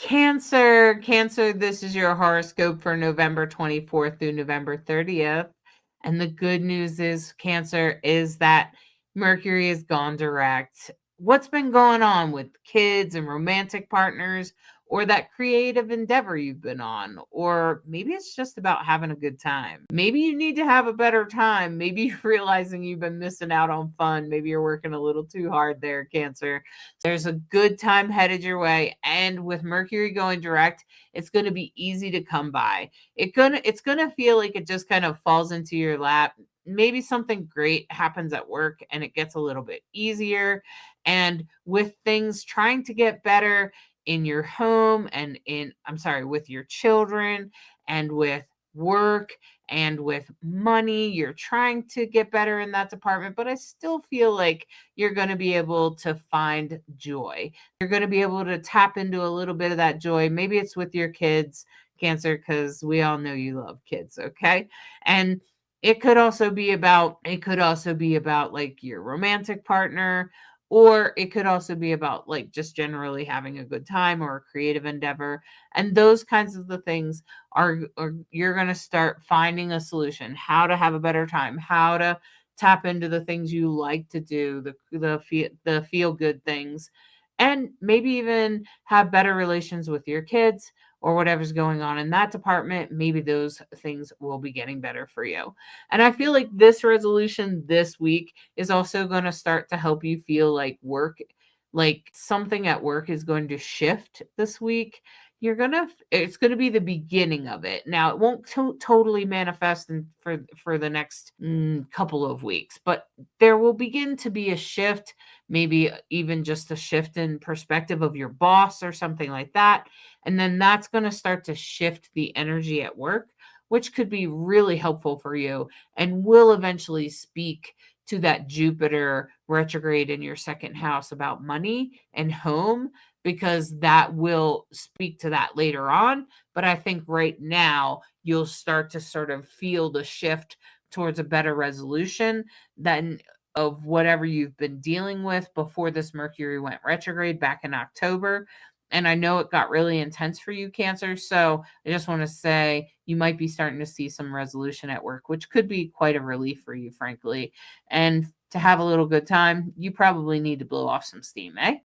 Cancer, this is your horoscope for November 24th through November 30th. And the good news is, Cancer, is that Mercury has gone direct. What's been going on with kids and romantic partners, or that creative endeavor you've been on? Or maybe it's just about having a good time. Maybe you need to have a better time. Maybe you're realizing you've been missing out on fun. Maybe you're working a little too hard there, Cancer. There's a good time headed your way, and with Mercury going direct, it's going to be easy to come by. It's going to feel like it just kind of falls into your lap. Maybe something great happens at work and it gets a little bit easier. And with things trying to get better in your home and I'm sorry, with your children and with work and with money, you're trying to get better in that department, but I still feel like you're going to be able to find joy. You're going to be able to tap into a little bit of that joy. Maybe it's with your kids, Cancer, because we all know you love kids, okay? And it could also be about like your romantic partner, or it could also be about like just generally having a good time or a creative endeavor. And those kinds of the things are you're going to start finding a solution, how to have a better time, how to tap into the things you like to do, the feel good things, and maybe even have better relations with your kids or whatever's going on in that department. Maybe those things will be getting better for you. And I feel like this resolution this week is also going to start to help you feel like something at work is going to shift this week. It's going to be the beginning of it. Now it won't totally manifest for the next couple of weeks, but there will begin to be a shift, maybe even just a shift in perspective of your boss or something like that. And then that's going to start to shift the energy at work, which could be really helpful for you and will eventually speak to that Jupiter retrograde in your second house about money and home, because that will speak to that later on. But I think right now you'll start to sort of feel the shift towards a better resolution than of whatever you've been dealing with before this Mercury went retrograde back in October. And I know it got really intense for you, Cancer. So I just want to say you might be starting to see some resolution at work, which could be quite a relief for you, frankly. And to have a little good time, you probably need to blow off some steam, eh?